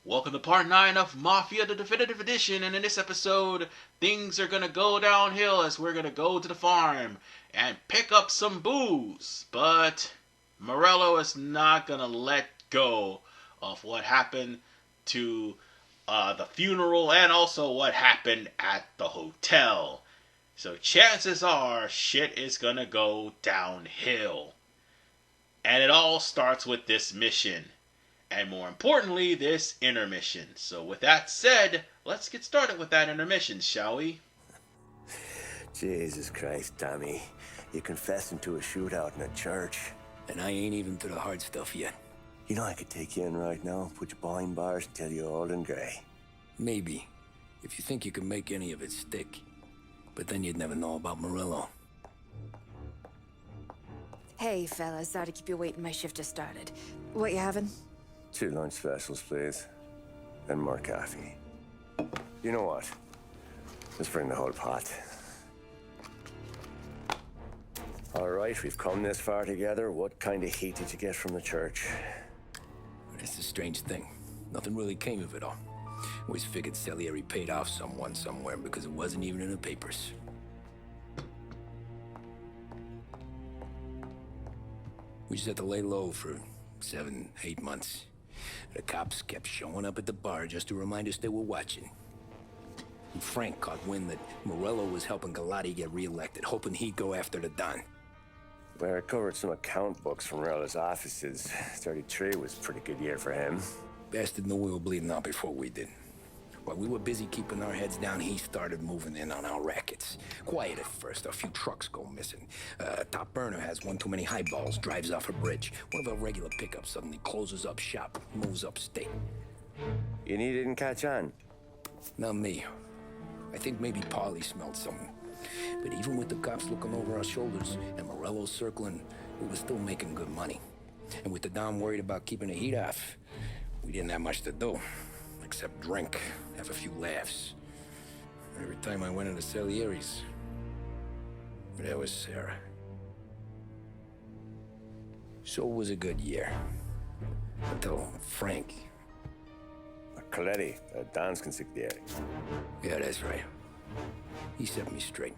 Welcome to part 9 of Mafia, the Definitive Edition, and in this episode, things are gonna go downhill as we're gonna go to the farm and pick up some booze. But Morello is not gonna let go of what happened to the funeral and also what happened at the hotel. So chances are shit is gonna go downhill. And it all starts with this mission. And more importantly, this intermission. So with that said, let's get started with that intermission, shall we? Jesus Christ, Tommy. You're confessing to a shootout in a church. And I ain't even to the hard stuff yet. You know I could take you in right now, put you behind bars, and tell you old and grey. Maybe. If you think you can make any of it stick. But then you'd never know about Morello. Hey, fellas. Sorry to keep you waiting. My shift just started. What you having? 2 lunch specials, please. And more coffee. You know what? Let's bring the whole pot. All right, we've come this far together. What kind of heat did you get from the church? It's a strange thing. Nothing really came of it all. Always figured Salieri paid off someone somewhere because it wasn't even in the papers. We just had to lay low for 7, 8 months. The cops kept showing up at the bar just to remind us they were watching. And Frank caught wind that Morello was helping Galati get reelected, hoping he'd go after the Don. Well, I recovered some account books from Morello's offices. 33 was a pretty good year for him. Bastard knew we were bleeding out before we did. While we were busy keeping our heads down, he started moving in on our rackets. Quiet at first, a few trucks go missing. Top burner has one too many highballs, drives off a bridge. One of our regular pickups suddenly closes up shop, moves upstate. And he didn't catch on? Not me. I think maybe Paulie smelled something. But even with the cops looking over our shoulders and Morello circling, we were still making good money. And with the Don worried about keeping the heat off, we didn't have much to do. Except drink, have a few laughs. Every time I went into Salieri's, there was Sarah. So it was a good year. Until Frank. Coletti, Don's consigliere. Yeah, that's right. He set me straight.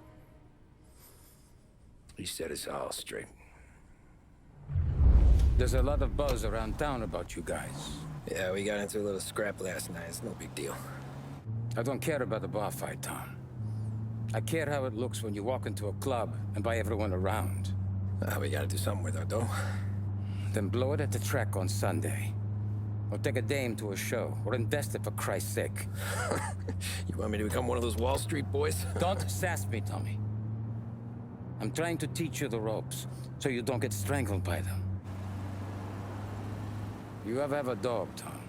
He set us all straight. There's a lot of buzz around town about you guys. Yeah, we got into a little scrap last night. It's no big deal. I don't care about the bar fight, Tom. I care how it looks when you walk into a club and by everyone around. We gotta do something with our dough. Then blow it at the track on Sunday. Or take a dame to a show. Or invest it for Christ's sake. You want me to become one of those Wall Street boys? Don't sass me, Tommy. I'm trying to teach you the ropes, so you don't get strangled by them. You ever have a dog, Tom?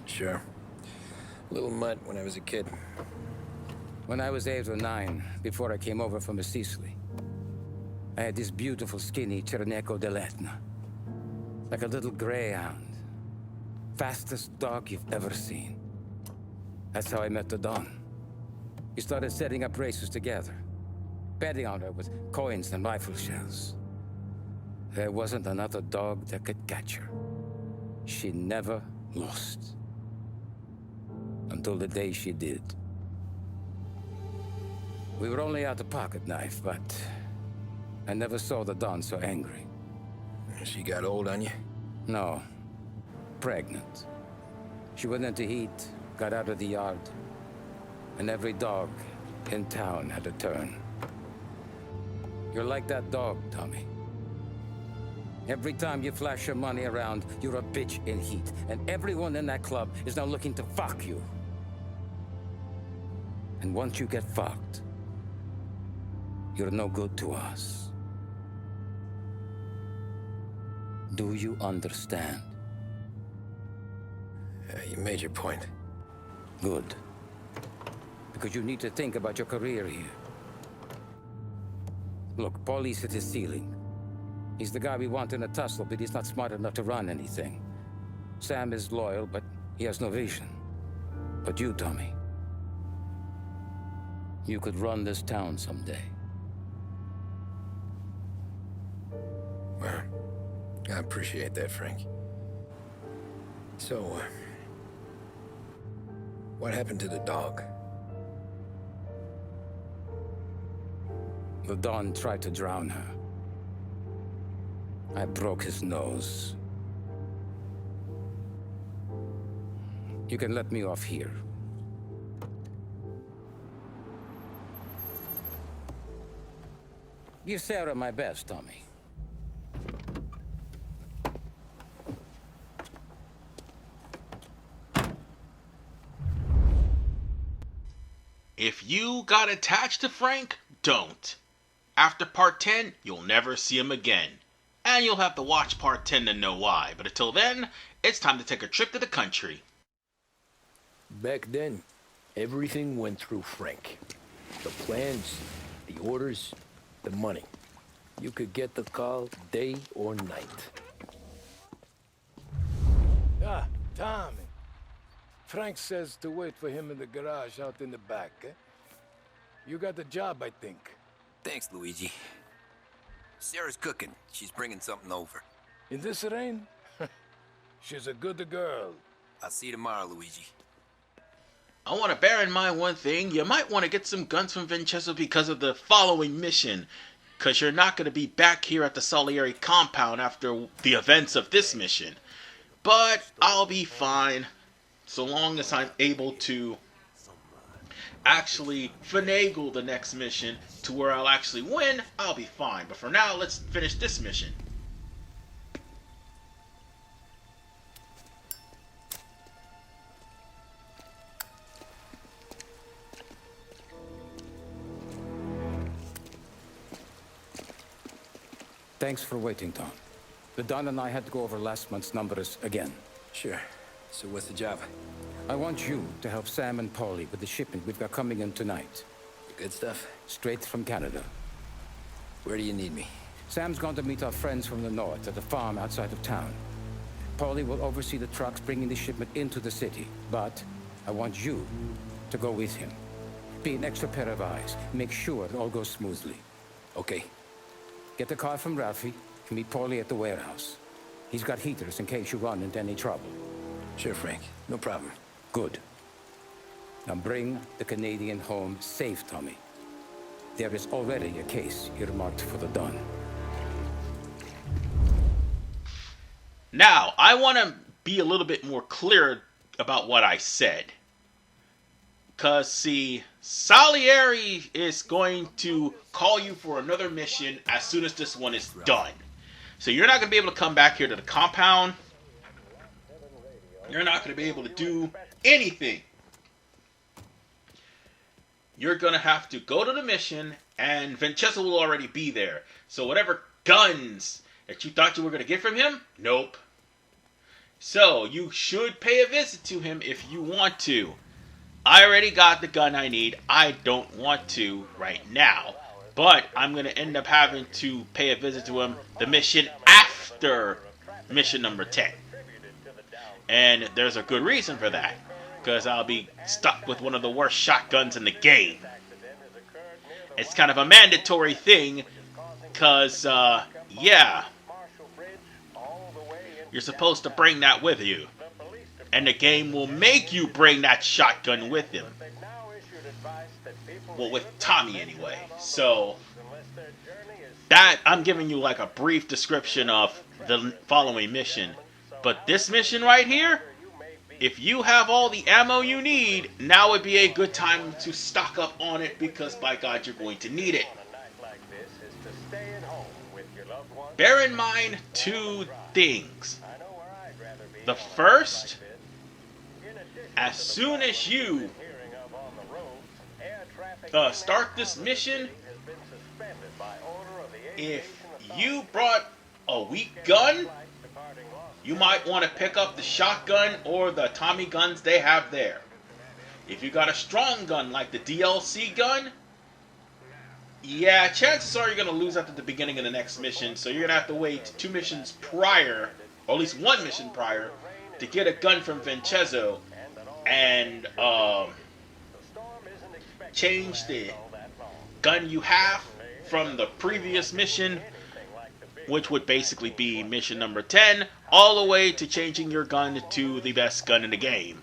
Sure. Little mutt when I was a kid. When I was 8 or 9, before I came over from Sicily, I had this beautiful skinny Cerneco dell'Etna. Like a little greyhound. Fastest dog you've ever seen. That's how I met the Don. We started setting up races together. Betting on her with coins and rifle shells. There wasn't another dog that could catch her. She never lost. Until the day she did. We were only out the pocket knife, but I never saw the Don so angry. She got old on you? No. Pregnant. She went into heat, got out of the yard, and every dog in town had a turn. You're like that dog, Tommy. Every time you flash your money around, you're a bitch in heat. And everyone in that club is now looking to fuck you. And once you get fucked, you're no good to us. Do you understand? You made your point. Good. Because you need to think about your career here. Look, Paulie's hit his ceiling. He's the guy we want in a tussle, but he's not smart enough to run anything. Sam is loyal, but he has no vision. But you, Tommy, you could run this town someday. Well, I appreciate that, Frank. So, What happened to the dog? The Don tried to drown her. I broke his nose. You can let me off here. Give Sarah my best, Tommy. If you got attached to Frank, don't. After part 10, you'll never see him again. And you'll have to watch part 10 to know why. But until then, it's time to take a trip to the country. Back then, everything went through Frank. The plans, the orders, the money. You could get the call day or night. Ah, Tommy. Frank says to wait for him in the garage out in the back, eh? You got the job, I think. Thanks, Luigi. Sarah's cooking. She's bringing something over. In this rain? She's a good girl. I'll see you tomorrow, Luigi. I want to bear in mind one thing. You might want to get some guns from Vincenzo because of the following mission. Because you're not going to be back here at the Salieri compound after the events of this mission. But I'll be fine. So long as I'm able to actually finagle the next mission to where I'll actually win, I'll be fine. But for now, let's finish this mission. Thanks for waiting, Tom. The Don and I had to go over last month's numbers again. Sure. So what's the job? I want you to help Sam and Paulie with the shipment we've got coming in tonight. Good stuff. Straight from Canada. Where do you need me? Sam's going to meet our friends from the north at the farm outside of town. Paulie will oversee the trucks bringing the shipment into the city. But I want you to go with him. Be an extra pair of eyes. Make sure it all goes smoothly. Okay. Get the car from Ralphie and meet Paulie at the warehouse. He's got heaters in case you run into any trouble. Sure, Frank. No problem. Good. Now bring the Canadian home safe, Tommy. There is already a case earmarked for the Don. Now, I want to be a little bit more clear about what I said. Because, see, Salieri is going to call you for another mission as soon as this one is done. So you're not going to be able to come back here to the compound. You're not going to be able to do anything. You're going to have to go to the mission, and Vincenzo will already be there. So whatever guns that you thought you were going to get from him, nope. So you should pay a visit to him if you want to. I already got the gun I need. I don't want to right now. But I'm going to end up having to pay a visit to him the mission after mission number 10. And there's a good reason for that. Because I'll be stuck with one of the worst shotguns in the game. It's kind of a mandatory thing. Because, yeah. You're supposed to bring that with you. And the game will make you bring that shotgun with him. Well, with Tommy anyway. So, that, I'm giving you like a brief description of the following mission. But this mission right here, if you have all the ammo you need, now would be a good time to stock up on it because by God, you're going to need it. Bear in mind two things. The first, as soon as you start this mission, if you brought a weak gun, you might want to pick up the shotgun or the Tommy guns they have there. If you got a strong gun like the DLC gun, yeah, chances are you're going to lose at the beginning of the next mission, so you're going to have to wait 2 missions prior, or at least 1 mission prior, to get a gun from Vincenzo and change the gun you have from the previous mission, which would basically be mission number 10, all the way to changing your gun to the best gun in the game.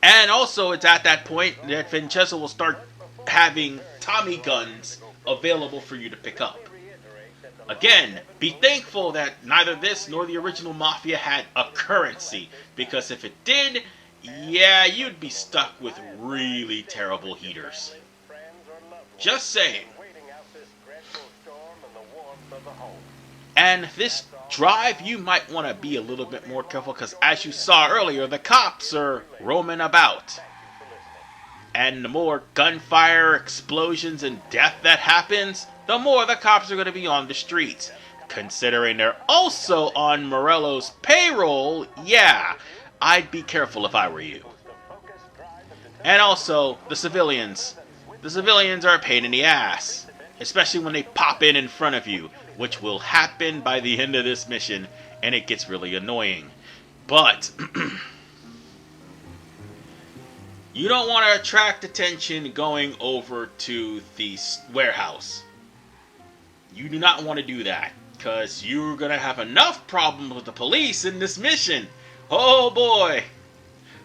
And also, it's at that point that Vincenzo will start having Tommy guns available for you to pick up. Again, be thankful that neither this nor the original Mafia had a currency, because if it did, yeah, you'd be stuck with really terrible heaters. Just saying. And this drive, you might want to be a little bit more careful, because as you saw earlier, the cops are roaming about. And the more gunfire, explosions, and death that happens, the more the cops are going to be on the streets. Considering they're also on Morello's payroll, yeah, I'd be careful if I were you. And also, the civilians. The civilians are a pain in the ass, especially when they pop in front of you, which will happen by the end of this mission, and it gets really annoying. But you don't want to attract attention going over to the warehouse. You do not want to do that, because you're going to have enough problems with the police in this mission. Oh boy.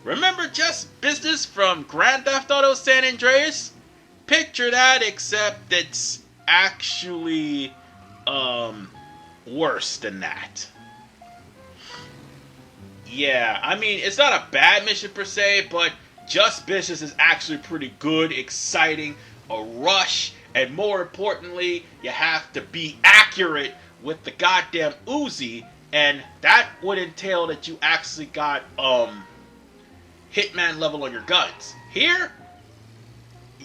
Remember Just Business from Grand Theft Auto San Andreas? Picture that, except it's actually worse than that. Yeah, I mean, it's not a bad mission per se, but Just Business is actually pretty good, exciting, a rush, and more importantly, you have to be accurate with the goddamn Uzi, and that would entail that you actually got hitman level on your guns. Here,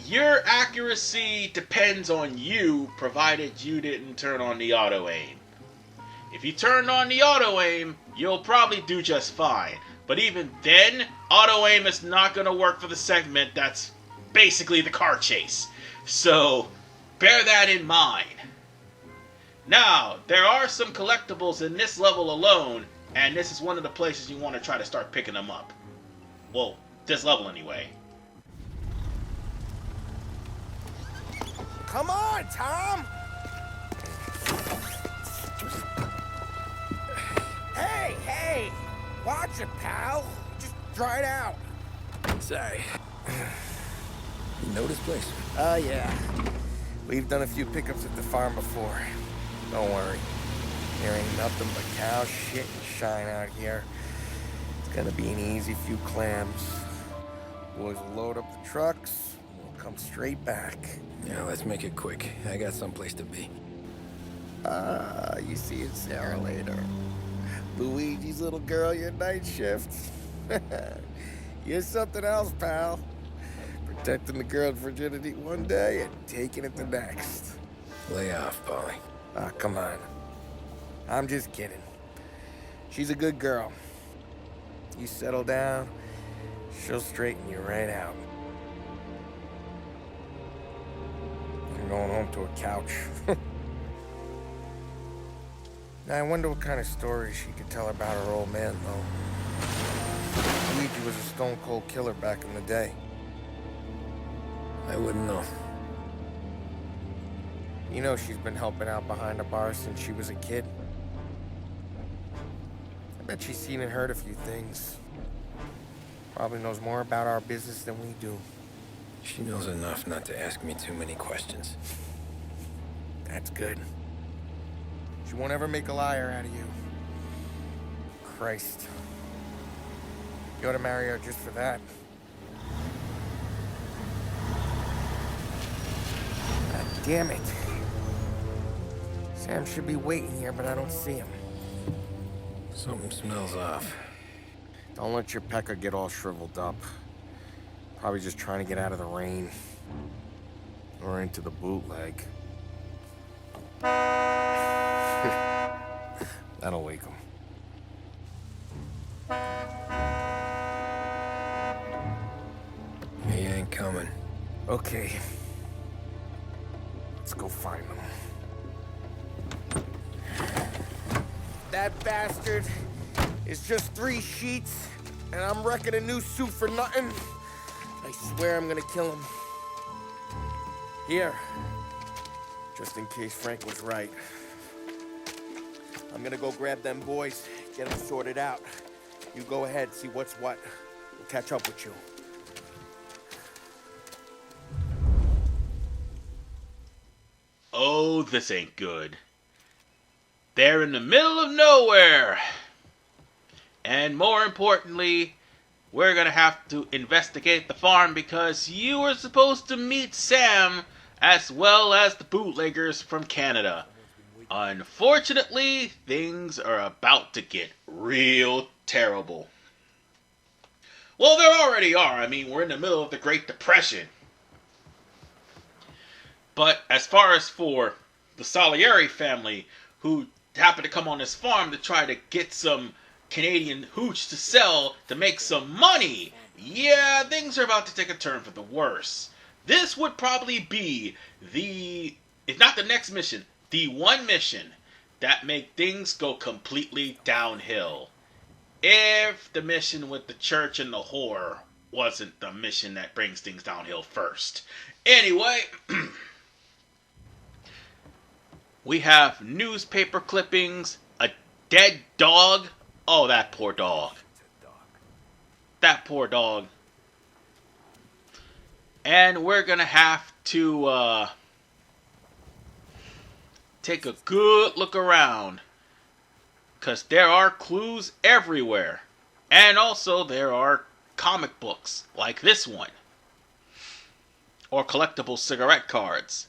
your accuracy depends on you, provided you didn't turn on the auto aim. If you turned on the auto aim, you'll probably do just fine. But even then, auto aim is not going to work for the segment that's basically the car chase. So, bear that in mind. Now, there are some collectibles in this level alone, and this is one of the places you want to try to start picking them up. Well, this level anyway. Come on, Tom! Hey! Watch it, pal! Just dry it out. Sorry. You know this place? Yeah. We've done a few pickups at the farm before. Don't worry. There ain't nothing but cow shit and shine out here. It's gonna be an easy few clams. Boys will load up the trucks, and we'll come straight back. Yeah, let's make it quick. I got someplace to be. You see it, Sarah, later. Luigi's little girl, your night shift. You're something else, pal. Protecting the girl's virginity one day and taking it the next. Lay off, Paulie. Ah, come on. I'm just kidding. She's a good girl. You settle down, she'll straighten you right out. I'm going home to a couch. Now, I wonder what kind of stories she could tell about her old man, though. Luigi was a stone-cold killer back in the day. I wouldn't know. You know she's been helping out behind the bar since she was a kid. I bet she's seen and heard a few things. Probably knows more about our business than we do. She knows enough not to ask me too many questions. That's good. She won't ever make a liar out of you. Christ. You ought to marry her just for that. God damn it. Sam should be waiting here, but I don't see him. Something smells off. Don't let your pecker get all shriveled up. Probably just trying to get out of the rain. Or into the bootleg. That'll wake him. He ain't coming. Okay. Let's go find him. That bastard is just 3 sheets, and I'm wrecking a new suit for nothing. I swear I'm gonna kill him. Here. Just in case Frank was right. I'm gonna go grab them boys, get them sorted out. You go ahead, see what's what. We'll catch up with you. oh, this ain't good. They're in the middle of nowhere. And more importantly, we're going to have to investigate the farm because you were supposed to meet Sam as well as the bootleggers from Canada. Unfortunately, things are about to get real terrible. Well, they already are. I mean, we're in the middle of the Great Depression. But as far as for the Salieri family, who happened to come on this farm to try to get some Canadian hooch to sell to make some money, yeah, things are about to take a turn for the worse. This would probably be if not the next mission, the one mission that make things go completely downhill. If the mission with the church and the whore wasn't the mission that brings things downhill first. Anyway, we have newspaper clippings, a dead dog. Oh, that poor dog. That poor dog. And we're going to have to take a good look around. Because there are clues everywhere. And also there are comic books like this one. Or collectible cigarette cards.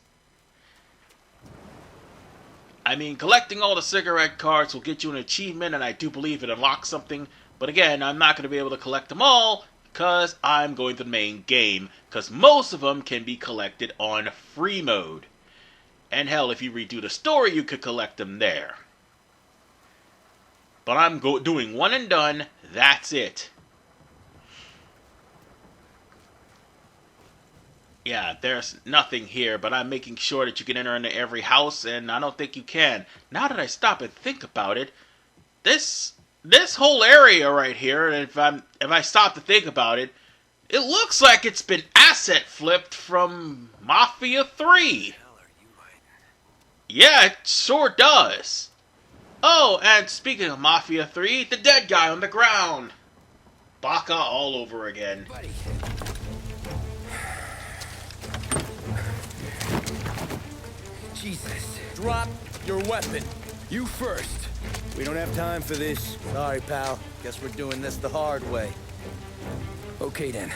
I mean, collecting all the cigarette cards will get you an achievement, and I do believe it unlocks something. But again, I'm not going to be able to collect them all, because I'm going to the main game. Because most of them can be collected on free mode. And hell, if you redo the story, you could collect them there. But I'm doing one and done, that's it. Yeah, there's nothing here, but I'm making sure that you can enter into every house, and I don't think you can. Now that I stop and think about it, this whole area right here, and if I stop to think about it, it looks like it's been asset flipped from Mafia 3. Yeah, it sure does. Oh, and speaking of Mafia 3, the dead guy on the ground. Baka all over again. Buddy. Jesus. Drop your weapon. You first. We don't have time for this. Sorry, pal. Guess we're doing this the hard way. Okay, then.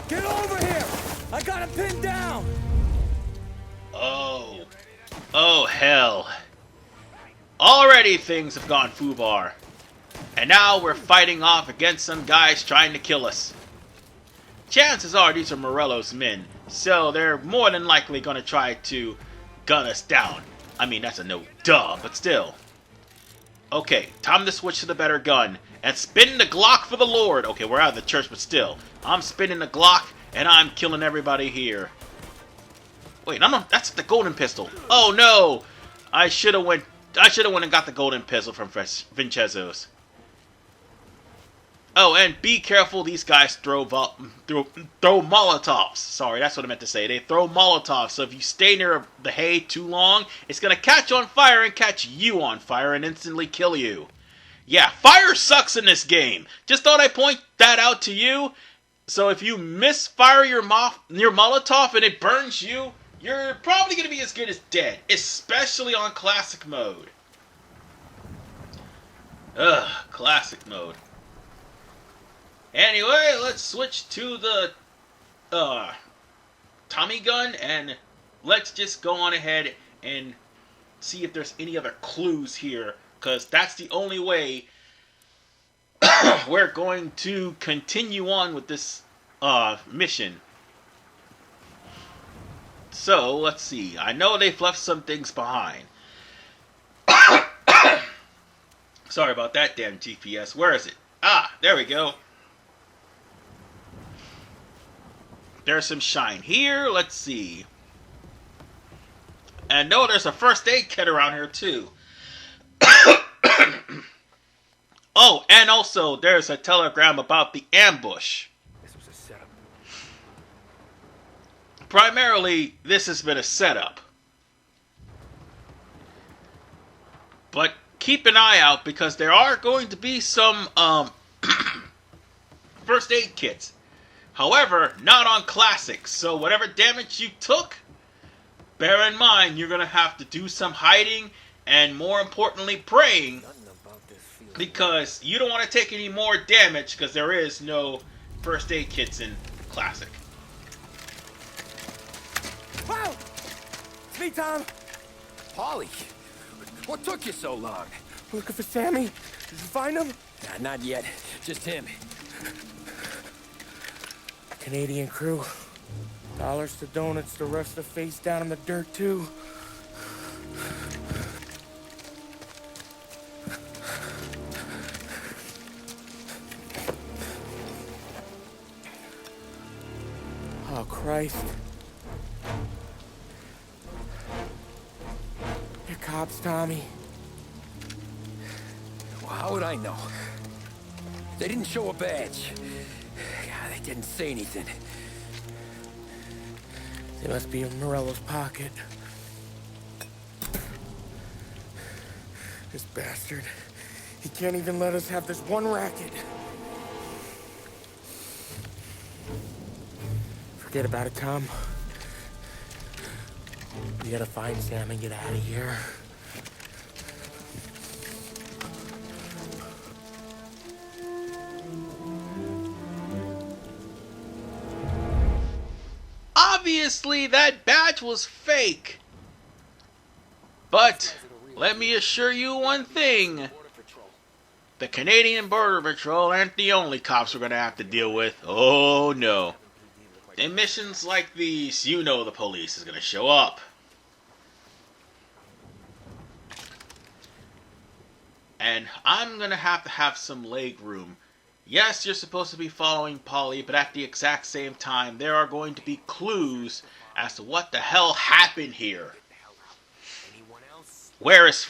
Get over here! I got him pinned down! Oh, hell. Already things have gone foobar. And now we're fighting off against some guys trying to kill us. Chances are these are Morello's men, so they're more than likely going to try to gun us down. I mean, that's a no duh, but still. Okay, time to switch to the better gun. And spin the Glock for the Lord. Okay, we're out of the church, but still. I'm spinning the Glock, and I'm killing everybody here. Wait, no, that's the golden pistol. Oh, no! I should have went and got the golden pistol from Vincenzo's. Oh, and be careful, these guys throw Molotovs. Sorry, that's what I meant to say. They throw Molotovs, so if you stay near the hay too long, it's going to catch on fire and catch you on fire and instantly kill you. Yeah, fire sucks in this game. Just thought I'd point that out to you. So if you misfire your Molotov and it burns you, you're probably going to be as good as dead, especially on classic mode. Ugh, classic mode. Anyway, let's switch to the Tommy gun, and let's just go on ahead and see if there's any other clues here, because that's the only way we're going to continue on with this mission. So, let's see. I know they've left some things behind. Sorry about that damn GPS. Where is it? Ah, there we go. There's some shine here. Let's see. And no, there's a first aid kit around here too. Oh, and also there's a telegram about the ambush. This was a setup. Primarily, this has been a setup. But keep an eye out because there are going to be some first aid kits. However, not on classics, so whatever damage you took, bear in mind, you're going to have to do some hiding and, more importantly, praying, because you don't want to take any more damage, because there is no first aid kits in Classic. Wow! It's me, Tom. Paulie, what took you so long? Looking for Sammy. Did you find him? Nah, not yet. Just him. Canadian crew. Dollars to donuts, the rest of the face down in the dirt, too. Oh, Christ. They're cops, Tommy. Well, how would I know? They didn't show a badge. God, they didn't say anything. They must be in Morello's pocket. This bastard. He can't even let us have this one racket. Forget about it, Tom. We gotta find Sam and get out of here. Obviously, that badge was fake. But let me assure you one thing. The Canadian Border Patrol aren't the only cops we're going to have to deal with. Oh, no. In missions like these, you know the police is going to show up. And I'm going to have some leg room. Yes, you're supposed to be following Paulie, but at the exact same time, there are going to be clues as to what the hell happened here. Where is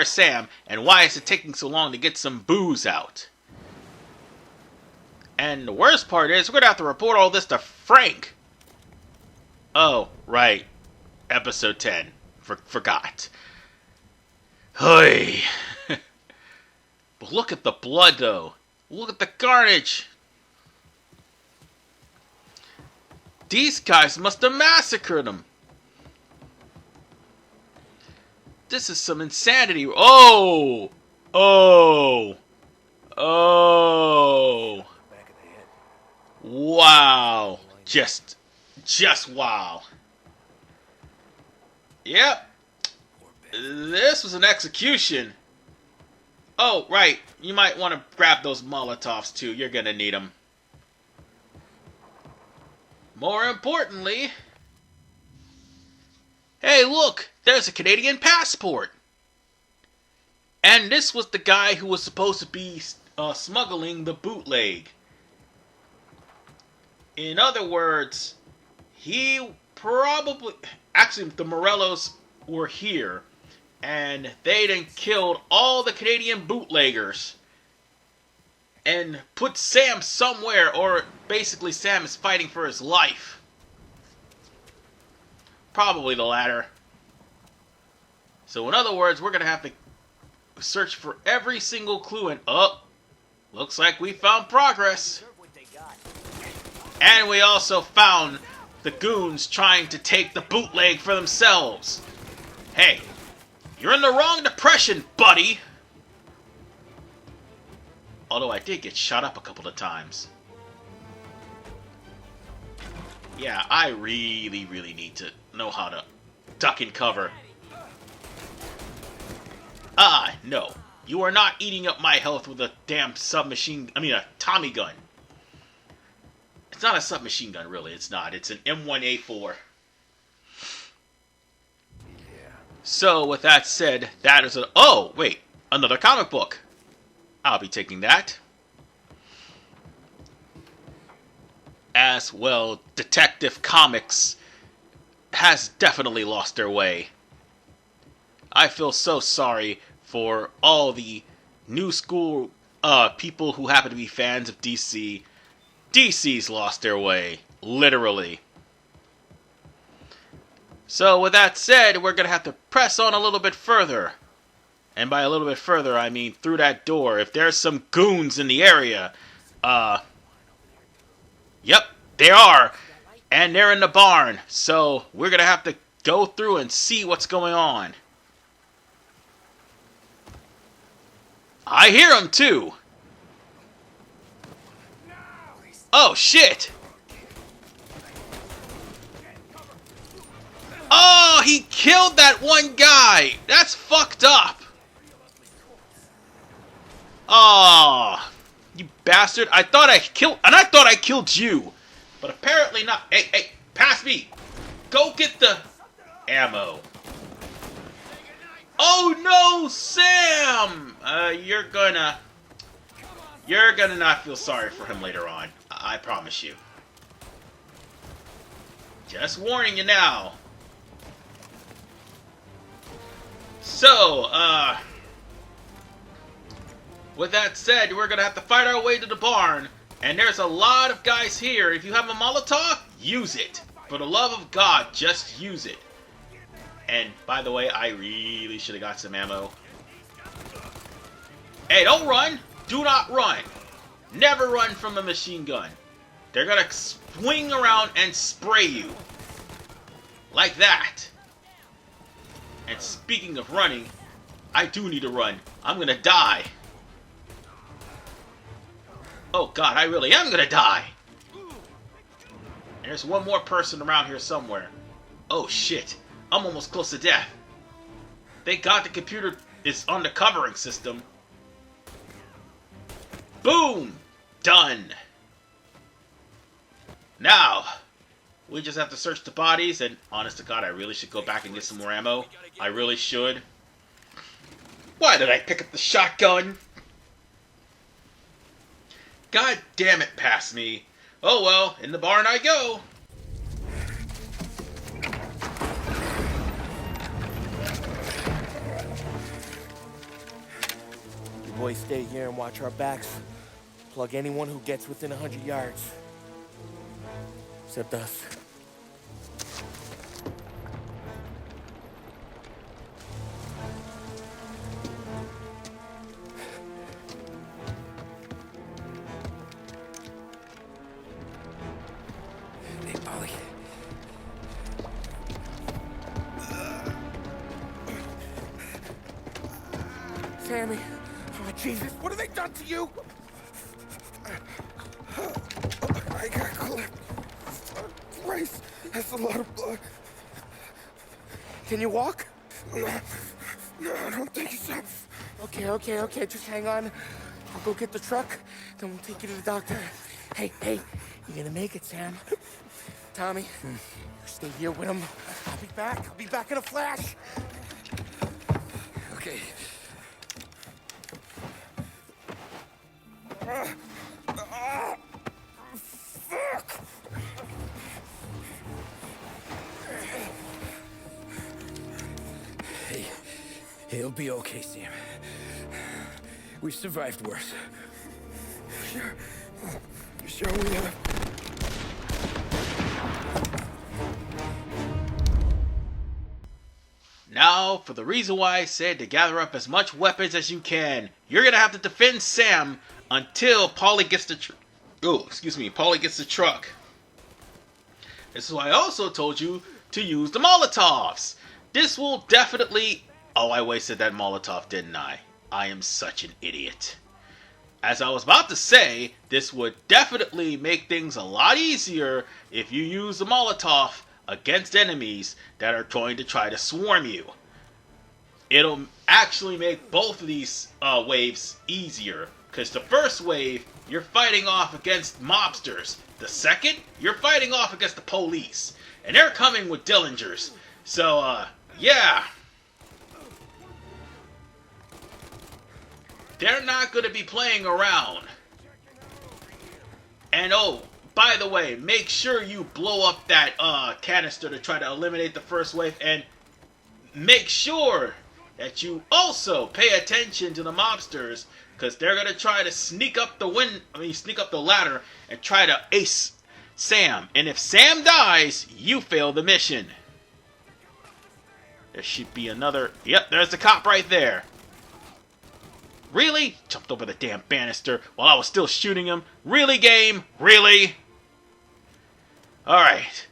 Sam, and why is it taking so long to get some booze out? And the worst part is, we're going to have to report all this to Frank. Oh, right. Episode 10. Forgot. Hey. But look at the blood, though. Look at the carnage. These guys must have massacred him. This is some insanity. Oh! Oh! Oh! Wow. Just wow. Yep. This was an execution. Oh, right. You might want to grab those Molotovs, too. You're gonna need them. More importantly... Hey, look! There's a Canadian passport! And this was the guy who was supposed to be smuggling the bootleg. In other words, he probably... Actually, the Morellos were here. And they then killed all the Canadian bootleggers. And put Sam somewhere, or basically Sam is fighting for his life. Probably the latter. So in other words, we're going to have to search for every single clue, and looks like we found progress. And we also found the goons trying to take the bootleg for themselves. Hey, you're in the wrong depression, buddy! Although I did get shot up a couple of times. Yeah, I really need to know how to duck and cover. No. You are not eating up my health with a damn a Tommy gun. It's not a submachine gun, really. It's not. It's an M1A4. So, with that said, that is oh, wait. Another comic book. I'll be taking that. As well, Detective Comics has definitely lost their way. I feel so sorry for all the new school people who happen to be fans of DC. DC's lost their way. Literally. So, with that said, we're going to have to press on a little bit further. And by a little bit further, I mean through that door. If there's some goons in the area, yep, they are. And they're in the barn. So, we're going to have to go through and see what's going on. I hear him too. Oh shit! Oh, he killed that one guy. That's fucked up. Oh, you bastard! I thought I killed you, but apparently not. Hey, pass me. Go get the ammo. Oh no, Sam! You're gonna not feel sorry for him later on. I promise you. Just warning you now. So, with that said, we're gonna have to fight our way to the barn, and there's a lot of guys here. If you have a Molotov, use it. For the love of God, just use it. And, by the way, I really should have got some ammo. Hey, don't run! Do not run! Never run from a machine gun. They're gonna swing around and spray you. Like that. And speaking of running, I do need to run. I'm gonna die. Oh God, I really am gonna die. And there's one more person around here somewhere. Oh shit. I'm almost close to death. Thank God the computer is on the covering system. Boom! Done. Now, we just have to search the bodies, and honest to God, I really should go back and get some more ammo. I really should. Why did I pick up the shotgun? God damn it, pass me. Oh well, in the barn I go. You boys stay here and watch our backs. Plug anyone who gets within 100 yards. Except us. Hey, Paulie. Sammy. Oh, Jesus. What have they done to you? I got clipped. Christ. That's a lot of blood. Can you walk? No, I don't think so. Okay. Just hang on. I'll go get the truck, then we'll take you to the doctor. Hey, you're gonna make it, Sam. Tommy, stay here with him. I'll be back in a flash. Okay. Fuck! Hey, he'll be okay, Sam. We've survived worse. Sure we have. Now, for the reason why I said to gather up as much weapons as you can. You're gonna have to defend Sam until Paulie gets the Paulie gets the truck. This is why I also told you to use the Molotovs. This will definitely... Oh, I wasted that Molotov, didn't I? I am such an idiot. As I was about to say, this would definitely make things a lot easier if you use the Molotov against enemies that are going to try to swarm you. It'll actually make both of these waves easier. Because the first wave, you're fighting off against mobsters. The second, you're fighting off against the police. And they're coming with Dillingers. So, yeah. They're not going to be playing around. And oh, by the way, make sure you blow up that canister to try to eliminate the first wave. And make sure that you also pay attention to the mobsters. Because they're going to try to sneak up the ladder and try to ace Sam. And if Sam dies, you fail the mission. There should be another... Yep, there's the cop right there. Really? Jumped over the damn banister while I was still shooting him. Really, game? Really? Alright.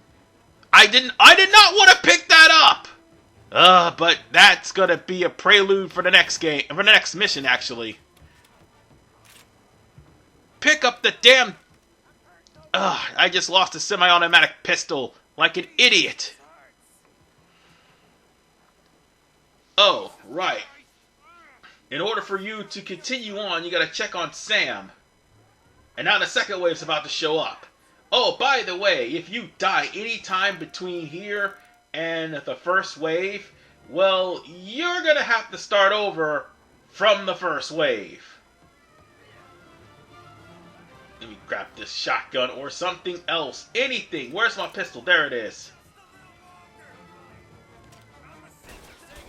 I did not want to pick that up! But that's gonna be a prelude for the next game, for the next mission, actually. Pick up the damn... I just lost a semi-automatic pistol, like an idiot. Oh, right. In order for you to continue on, you gotta check on Sam. And now the second wave's about to show up. Oh, by the way, if you die any time between here and the first wave, well, you're gonna have to start over from the first wave. Let me grab this shotgun or something else. Anything. Where's my pistol? There it is.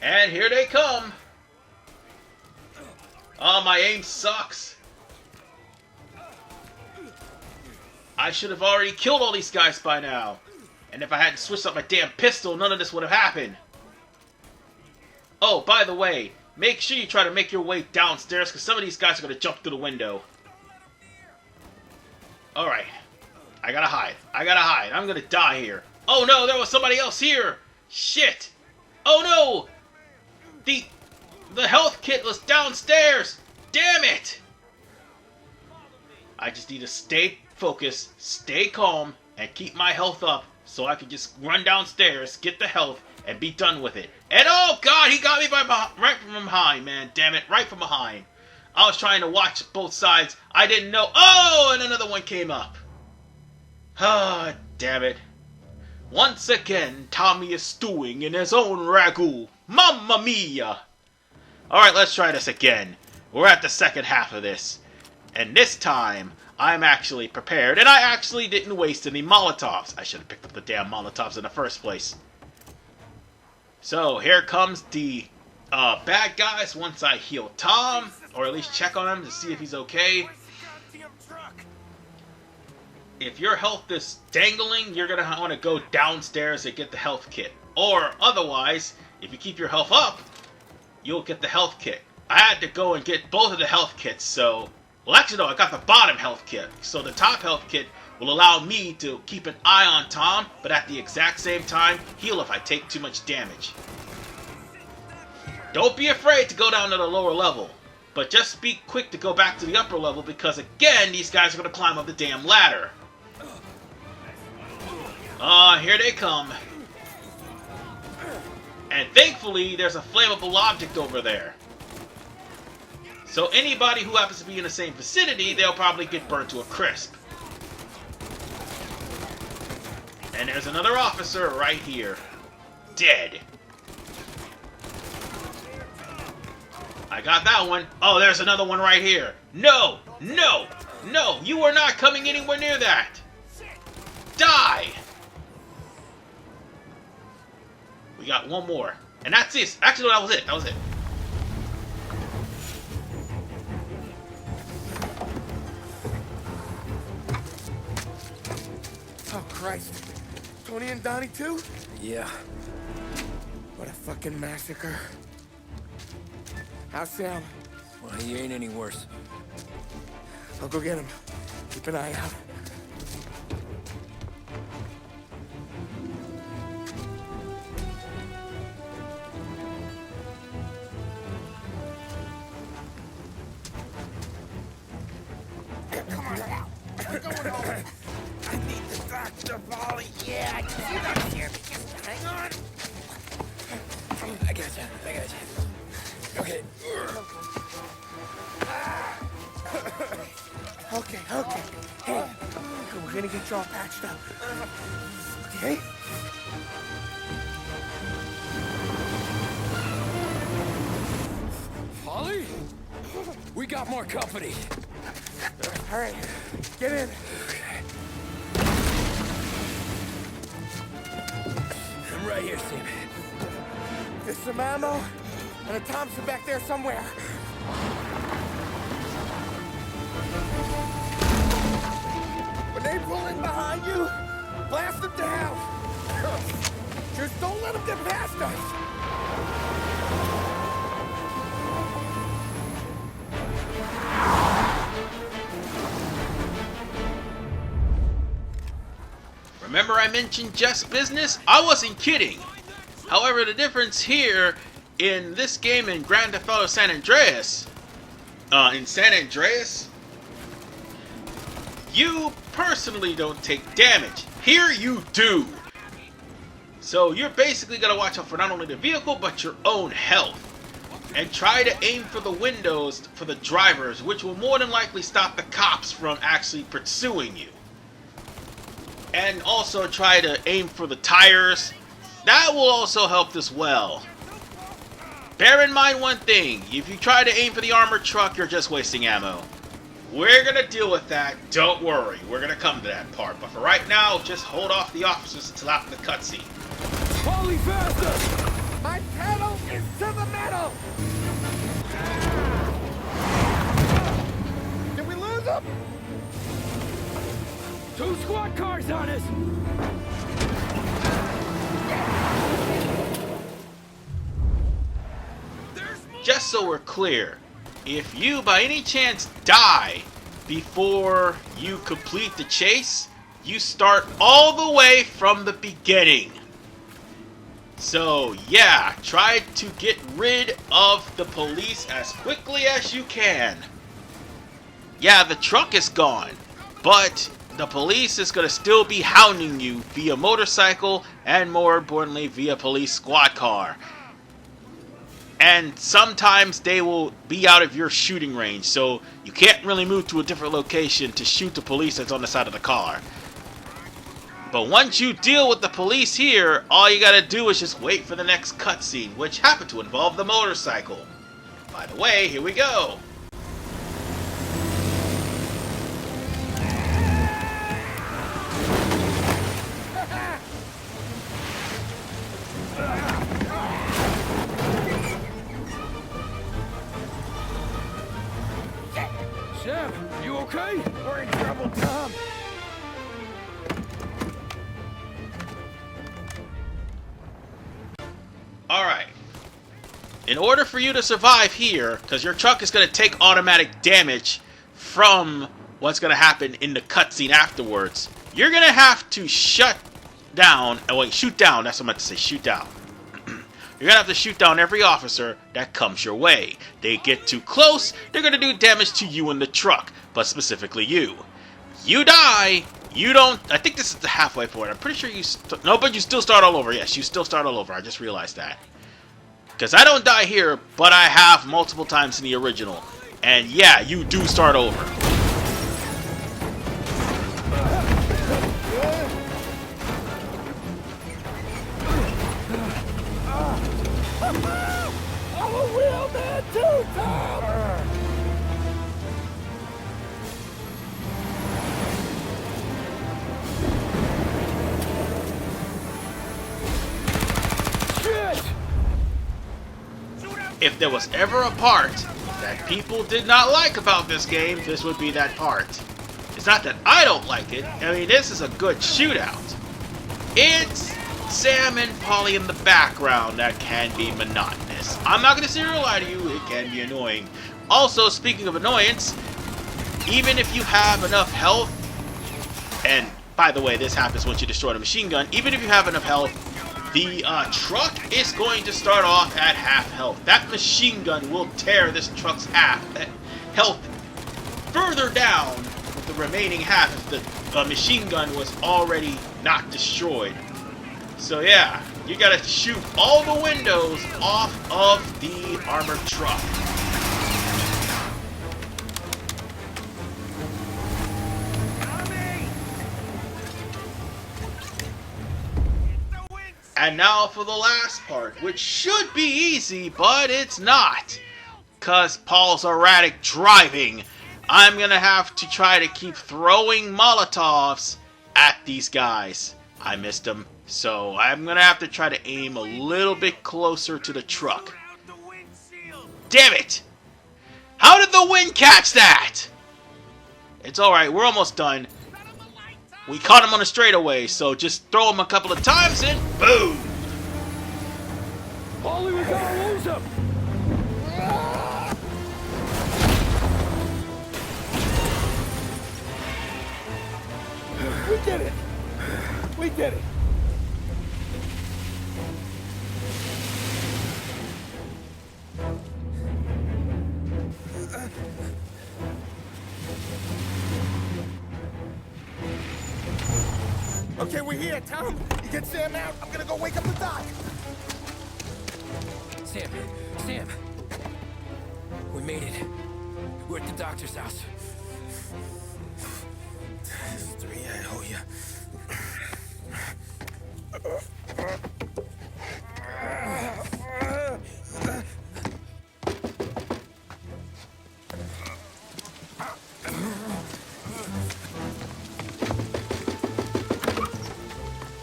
And here they come. Oh, my aim sucks. I should have already killed all these guys by now. And if I hadn't switched up my damn pistol, none of this would have happened. Oh, by the way, make sure you try to make your way downstairs, because some of these guys are going to jump through the window. Alright. I gotta hide. I gotta hide. I'm going to die here. Oh no, there was somebody else here. Shit. Oh no. The health kit was downstairs. Damn it. I just need to stay focused, stay calm, and keep my health up so I can just run downstairs, get the health, and be done with it. And oh god, he got me right from behind, man. Damn it, right from behind. I was trying to watch both sides. I didn't know. Oh, and another one came up. Ah, damn it. Once again, Tommy is stewing in his own ragu. Mamma mia! Alright, let's try this again. We're at the second half of this. And this time, I'm actually prepared. And I actually didn't waste any Molotovs. I should have picked up the damn Molotovs in the first place. So, here comes the bad guys once I heal Tom. Or at least check on him to see if he's okay. If your health is dangling, you're going to want to go downstairs and get the health kit. Or, otherwise, if you keep your health up, you'll get the health kit. I had to go and get both of the health kits, so... Well, actually, no, I got the bottom health kit. So the top health kit will allow me to keep an eye on Tom, but at the exact same time, heal if I take too much damage. Don't be afraid to go down to the lower level, but just be quick to go back to the upper level, because again, these guys are going to climb up the damn ladder. Here they come. And thankfully, there's a flammable object over there. So anybody who happens to be in the same vicinity, they'll probably get burnt to a crisp. And there's another officer right here. Dead. I got that one. Oh, there's another one right here. No! No! No! You are not coming anywhere near that! Die! We got one more. And that's it. Actually, no, that was it. That was it. Oh, Christ. Tony and Donnie, too? Yeah. What a fucking massacre. How's Sam? Well, he ain't any worse. I'll go get him. Keep an eye out. Come on now. We're going home. I need the doctor, Paulie. Yeah, I can see that here. Just hang on. I gotcha. Okay. Okay. Hey, we're gonna get you all patched up. Okay? Paulie? We got more company. All right, get in. I'm right here, Sam. There's some ammo and a Thompson back there somewhere. When they pull in behind you, blast them down. Just don't let them get past us. Remember I mentioned Jeff's business? I wasn't kidding. However, the difference here in this game in Grand Theft Auto San Andreas, you personally don't take damage. Here you do. So you're basically going to watch out for not only the vehicle, but your own health. And try to aim for the windows for the drivers, which will more than likely stop the cops from actually pursuing you. And also try to aim for the tires. That will also help as well. Bear in mind one thing, if you try to aim for the armored truck, you're just wasting ammo. We're gonna deal with that, don't worry, we're gonna come to that part. But for right now, just hold off the officers until after the cutscene. Paulie, faster! My pedal is to the metal! Did we lose him? 2 squad cars on us! Just so we're clear, if you by any chance die before you complete the chase, you start all the way from the beginning. So yeah, try to get rid of the police as quickly as you can. Yeah, the truck is gone, but the police is going to still be hounding you via motorcycle and more importantly via police squad car. And sometimes they will be out of your shooting range, so you can't really move to a different location to shoot the police that's on the side of the car. But once you deal with the police here, all you gotta do is just wait for the next cutscene, which happened to involve the motorcycle. By the way, here we go. Sam, you okay? We're in trouble, Tom. Alright. In order for you to survive here, because your truck is going to take automatic damage from what's going to happen in the cutscene afterwards, you're going to have to shoot down, that's what I meant to say, shoot down. You're going to have to shoot down every officer that comes your way. They get too close, they're going to do damage to you and the truck, but specifically you. You die, you don't, I think this is the halfway point. I'm pretty sure you, no, but you still start all over. Yes, you still start all over. I just realized that. Because I don't die here, but I have multiple times in the original. And yeah, you do start over. I'm a real man too, Tom! If there was ever a part that people did not like about this game, this would be that part. It's not that I don't like it. I mean, this is a good shootout. It's Sam and Paulie in the background that can be monotonous. I'm not going to sit here and lie to you, it can be annoying. Also, speaking of annoyance, even if you have enough health, and by the way, this happens once you destroy the machine gun, even if you have enough health, the truck is going to start off at half health. That machine gun will tear this truck's health further down with the remaining half if the machine gun was already not destroyed. So yeah, you gotta shoot all the windows off of the armored truck. And now for the last part, which should be easy, but it's not. Cause Paul's erratic driving, I'm gonna have to try to keep throwing Molotovs at these guys. I missed them, so I'm gonna have to try to aim a little bit closer to the truck. Damn it! How did the wind catch that? It's alright, we're almost done. We caught him on a straightaway, so just throw him a couple of times and boom! Paulie, we gotta lose him! We did it! We We did it. Okay, we're here, Tom. You get Sam out. I'm gonna go wake up the doc. Sam. We made it. We're at the doctor's house. This is 3, I owe you.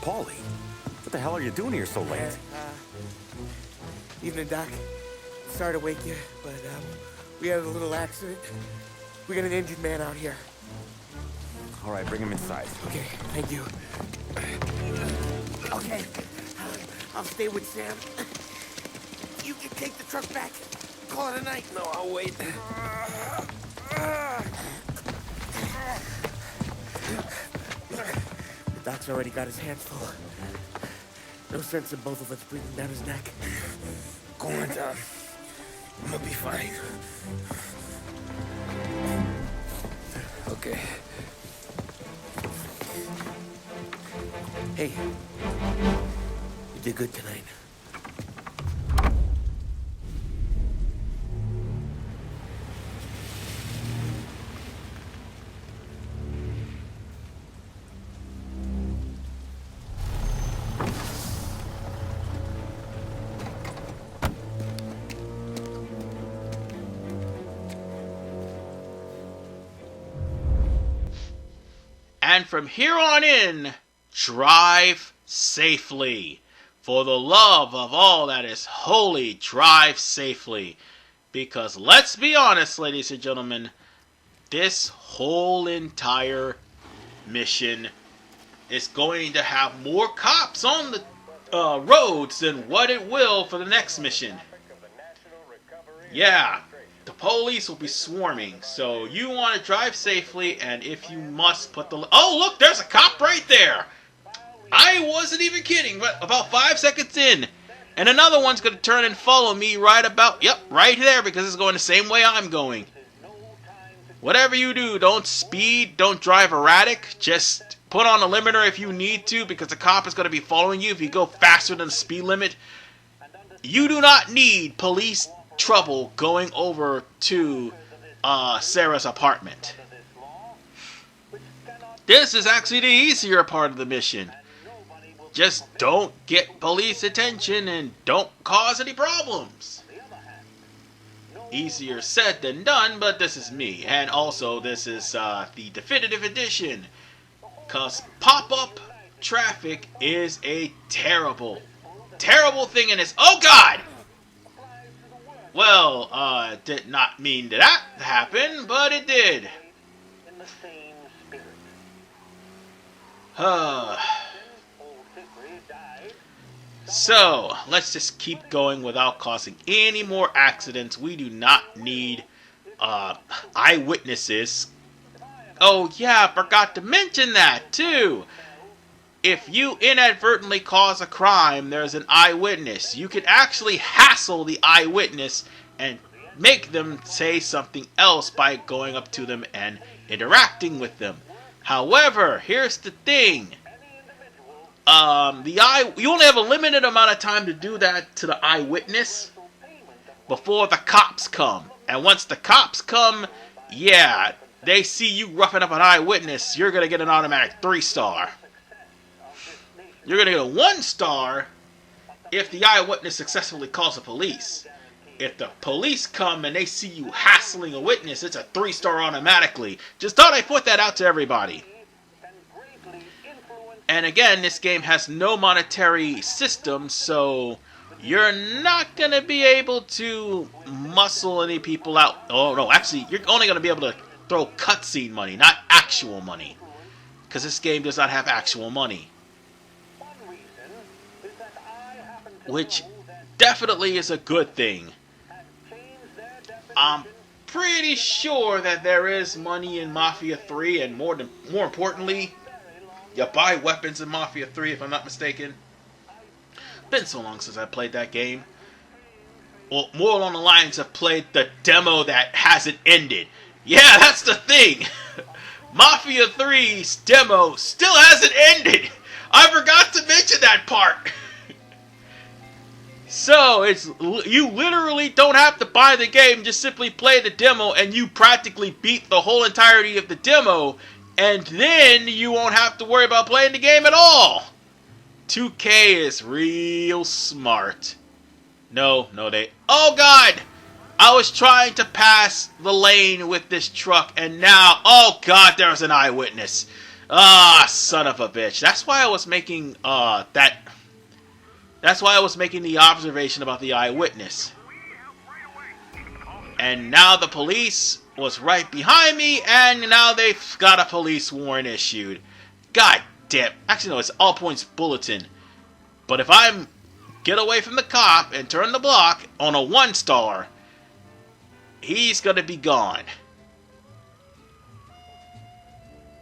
Paulie, what the hell are you doing here so late? Evening, Doc. Sorry to wake you, but we had a little accident. We got an injured man out here. All right, bring him inside. Okay, thank you. Okay, I'll stay with Sam. You can take the truck back. Call it a night. No, I'll wait. The doc's already got his hands full. No sense in both of us breathing down his neck. Go on, Tom. I'm gonna be fine. Okay. Hey, you did good tonight. And from here on in, drive safely. For the love of all that is holy, drive safely. Because let's be honest, ladies and gentlemen, this whole entire mission is going to have more cops on the roads than what it will for the next mission. Yeah, the police will be swarming, so you want to drive safely, and if you must, put the... Oh, look, there's a cop right there! I wasn't even kidding, but about 5 seconds in, and another one's going to turn and follow me right about... Yep, right there, because it's going the same way I'm going. Whatever you do, don't speed, don't drive erratic, just put on a limiter if you need to, because the cop is going to be following you if you go faster than the speed limit. You do not need police trouble going over to Sarah's apartment. This is actually the easier part of the mission. Just don't get police attention and don't cause any problems. Easier said than done, but this is me. And also, this is the definitive edition. Because pop-up traffic is a terrible, terrible thing in this. Oh, God! Well, did not mean that happen, but it did. So, let's just keep going without causing any more accidents. We do not need eyewitnesses. Oh yeah, I forgot to mention that too. If you inadvertently cause a crime, there's an eyewitness. You could actually hassle the eyewitness and make them say something else by going up to them and interacting with them. However, here's the thing. You only have a limited amount of time to do that to the eyewitness before the cops come. And once the cops come, yeah, they see you roughing up an eyewitness, you're going to get an automatic 3-star. You're going to get a 1-star if the eyewitness successfully calls the police. If the police come and they see you hassling a witness, it's a 3-star automatically. Just thought I'd put that out to everybody. And again, this game has no monetary system, so you're not going to be able to muscle any people out. Oh, no, actually, you're only going to be able to throw cutscene money, not actual money. Because this game does not have actual money. Which definitely is a good thing. I'm pretty sure that there is money in Mafia 3, and more importantly, You buy weapons in Mafia 3, if I'm not mistaken. Been so long since I played that game. Well, more along the lines of played the demo that hasn't ended. Yeah, that's the thing. Mafia 3's demo still hasn't ended. I forgot to mention that part. So, you literally don't have to buy the game, just simply play the demo, and you practically beat the whole entirety of the demo, and then you won't have to worry about playing the game at all. 2K is real smart. No, they... Oh, God! I was trying to pass the lane with this truck, and now... Oh, God, there's an eyewitness. Ah, son of a bitch. That's why I was making, That's why I was making the observation about the eyewitness. And now the police was right behind me, and now they've got a police warrant issued. God damn. Actually, no, it's all points bulletin. But if I get away from the cop and turn the block on a 1-star, he's gonna be gone.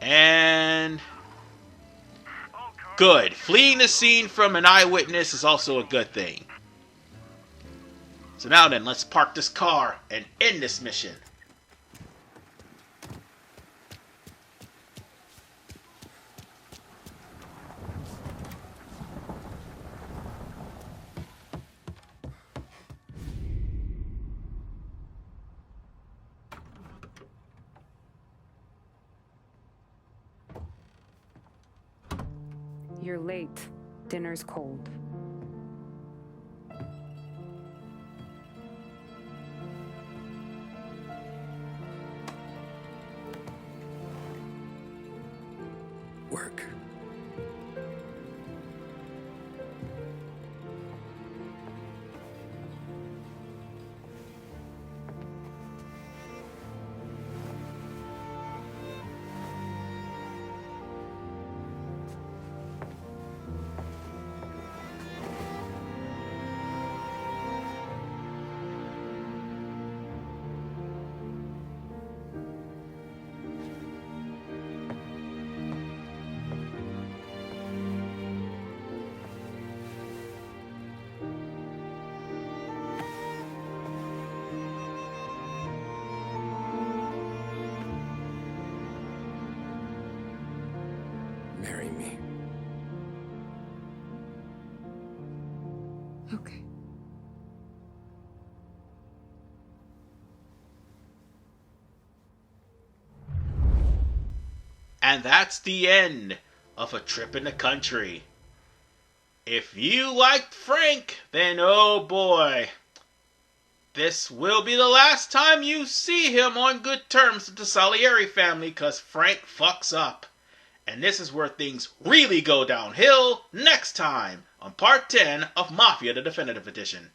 And... good. Fleeing the scene from an eyewitness is also a good thing. So now then, let's park this car and end this mission. You're late. Dinner's cold. Work. Marry me. Okay. And that's the end of A Trip in the Country. If you liked Frank, then oh boy, this will be the last time you see him on good terms with the Salieri family, because Frank fucks up. And this is where things really go downhill next time on Part 10 of Mafia the Definitive Edition.